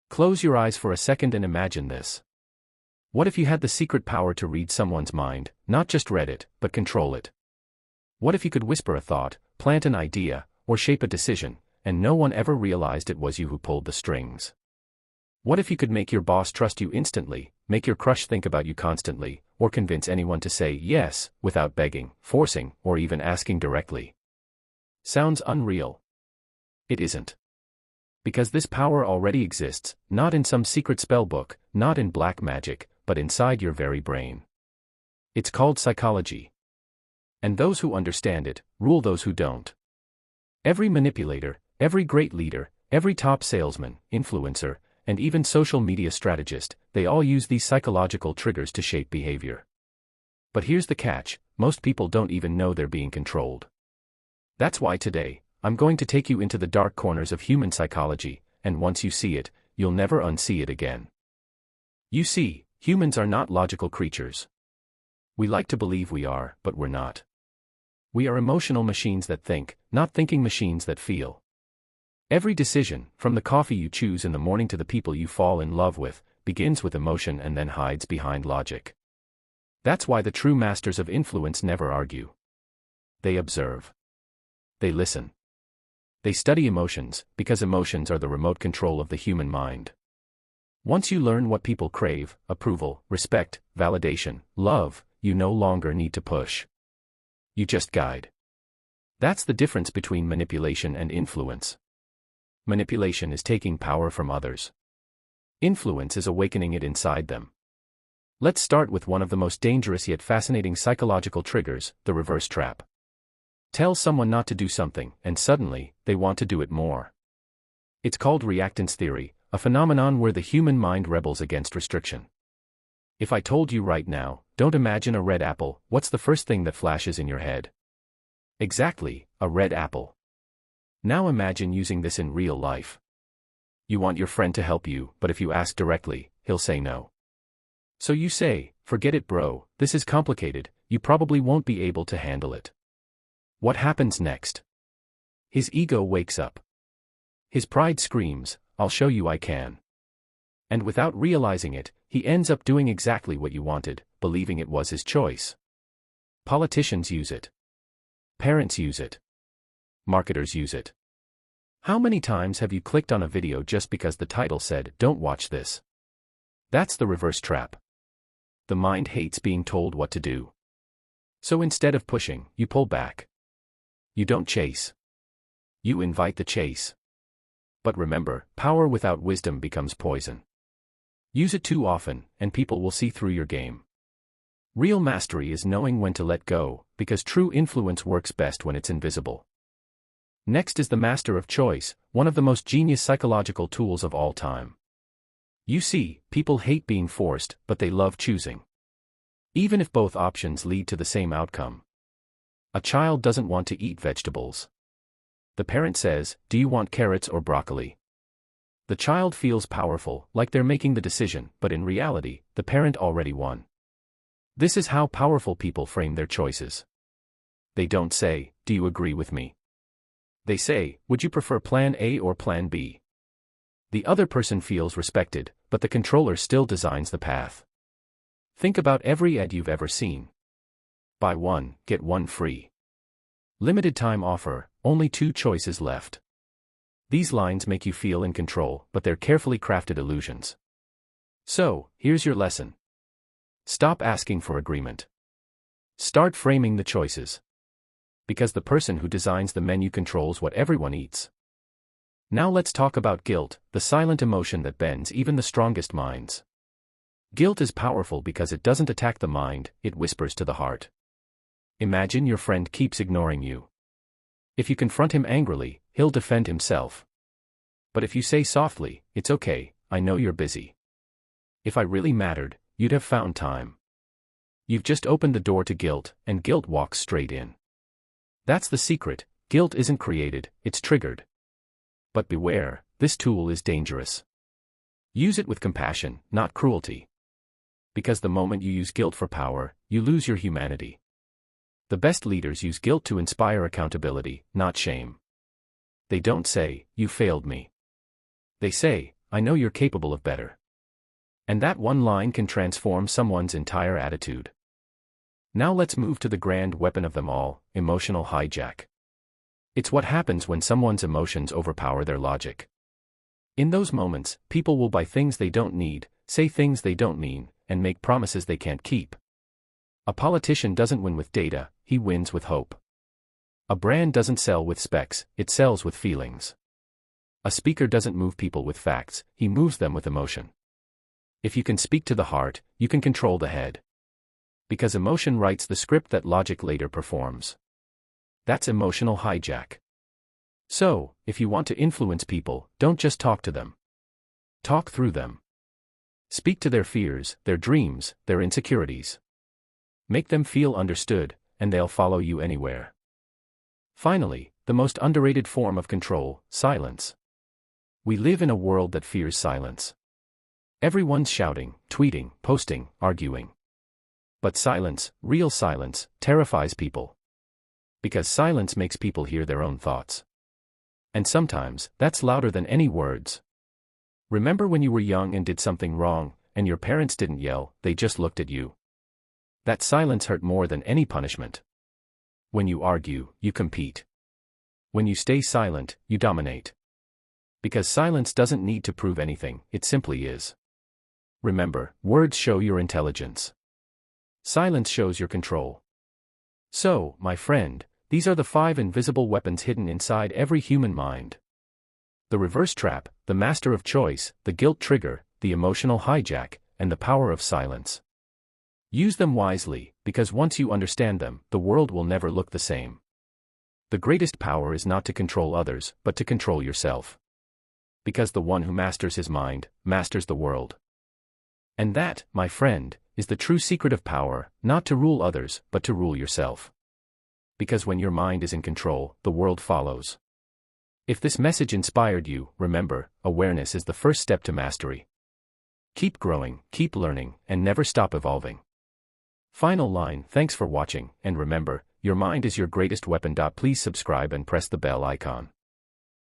Close your eyes for a second and imagine this. What if you had the secret power to read someone's mind, not just read it, but control it? What if you could whisper a thought, plant an idea, or shape a decision, and no one ever realized it was you who pulled the strings? What if you could make your boss trust you instantly, make your crush think about you constantly, or convince anyone to say yes, without begging, forcing, or even asking directly? Sounds unreal. It isn't. Because this power already exists, not in some secret spell book, not in black magic, but inside your very brain. It's called psychology. And those who understand it, rule those who don't. Every manipulator, every great leader, every top salesman, influencer, and even social media strategist, they all use these psychological triggers to shape behavior. But here's the catch, most people don't even know they're being controlled. That's why today, I'm going to take you into the dark corners of human psychology, and once you see it, you'll never unsee it again. You see, humans are not logical creatures. We like to believe we are, but we're not. We are emotional machines that think, not thinking machines that feel. Every decision, from the coffee you choose in the morning to the people you fall in love with, begins with emotion and then hides behind logic. That's why the true masters of influence never argue. They observe. They listen. They study emotions, because emotions are the remote control of the human mind. Once you learn what people crave, approval, respect, validation, love, you no longer need to push. You just guide. That's the difference between manipulation and influence. Manipulation is taking power from others. Influence is awakening it inside them. Let's start with one of the most dangerous yet fascinating psychological triggers, the reverse trap. Tell someone not to do something, and suddenly, they want to do it more. It's called reactance theory, a phenomenon where the human mind rebels against restriction. If I told you right now, don't imagine a red apple, what's the first thing that flashes in your head? Exactly, a red apple. Now imagine using this in real life. You want your friend to help you, but if you ask directly, he'll say no. So you say, forget it bro, this is complicated, you probably won't be able to handle it. What happens next? His ego wakes up. His pride screams, I'll show you I can. And without realizing it, he ends up doing exactly what you wanted, believing it was his choice. Politicians use it. Parents use it. Marketers use it. How many times have you clicked on a video just because the title said, don't watch this? That's the reverse trap. The mind hates being told what to do. So instead of pushing, you pull back. You don't chase. You invite the chase. But remember, power without wisdom becomes poison. Use it too often, and people will see through your game. Real mastery is knowing when to let go, because true influence works best when it's invisible. Next is the master of choice, one of the most genius psychological tools of all time. You see, people hate being forced, but they love choosing. Even if both options lead to the same outcome. A child doesn't want to eat vegetables. The parent says, do you want carrots or broccoli? The child feels powerful, like they're making the decision, but in reality, the parent already won. This is how powerful people frame their choices. They don't say, do you agree with me? They say, would you prefer plan A or plan B? The other person feels respected, but the controller still designs the path. Think about every ad you've ever seen. Buy one, get one free. Limited time offer, only 2 choices left. These lines make you feel in control, but they're carefully crafted illusions. So, here's your lesson. Stop asking for agreement. Start framing the choices. Because the person who designs the menu controls what everyone eats. Now let's talk about guilt, the silent emotion that bends even the strongest minds. Guilt is powerful because it doesn't attack the mind, it whispers to the heart. Imagine your friend keeps ignoring you. If you confront him angrily, he'll defend himself. But if you say softly, it's okay, I know you're busy. If I really mattered, you'd have found time. You've just opened the door to guilt, and guilt walks straight in. That's the secret, guilt isn't created, it's triggered. But beware, this tool is dangerous. Use it with compassion, not cruelty. Because the moment you use guilt for power, you lose your humanity. The best leaders use guilt to inspire accountability, not shame. They don't say, you failed me. They say, I know you're capable of better. And that one line can transform someone's entire attitude. Now let's move to the grand weapon of them all, emotional hijack. It's what happens when someone's emotions overpower their logic. In those moments, people will buy things they don't need, say things they don't mean, and make promises they can't keep. A politician doesn't win with data, he wins with hope. A brand doesn't sell with specs, it sells with feelings. A speaker doesn't move people with facts, he moves them with emotion. If you can speak to the heart, you can control the head. Because emotion writes the script that logic later performs. That's emotional hijack. So, if you want to influence people, don't just talk to them. Talk through them. Speak to their fears, their dreams, their insecurities. Make them feel understood, and they'll follow you anywhere. Finally, the most underrated form of control, silence. We live in a world that fears silence. Everyone's shouting, tweeting, posting, arguing. But silence, real silence, terrifies people. Because silence makes people hear their own thoughts. And sometimes, that's louder than any words. Remember when you were young and did something wrong, and your parents didn't yell, they just looked at you? That silence hurt more than any punishment. When you argue, you compete. When you stay silent, you dominate. Because silence doesn't need to prove anything, it simply is. Remember, words show your intelligence. Silence shows your control. So, my friend, these are the 5 invisible weapons hidden inside every human mind. The reverse trap, the master of choice, the guilt trigger, the emotional hijack, and the power of silence. Use them wisely, because once you understand them, the world will never look the same. The greatest power is not to control others, but to control yourself. Because the one who masters his mind, masters the world. And that, my friend, is the true secret of power, not to rule others, but to rule yourself. Because when your mind is in control, the world follows. If this message inspired you, remember, awareness is the first step to mastery. Keep growing, keep learning, and never stop evolving. Final line, thanks for watching, and remember, your mind is your greatest weapon. Please subscribe and press the bell icon.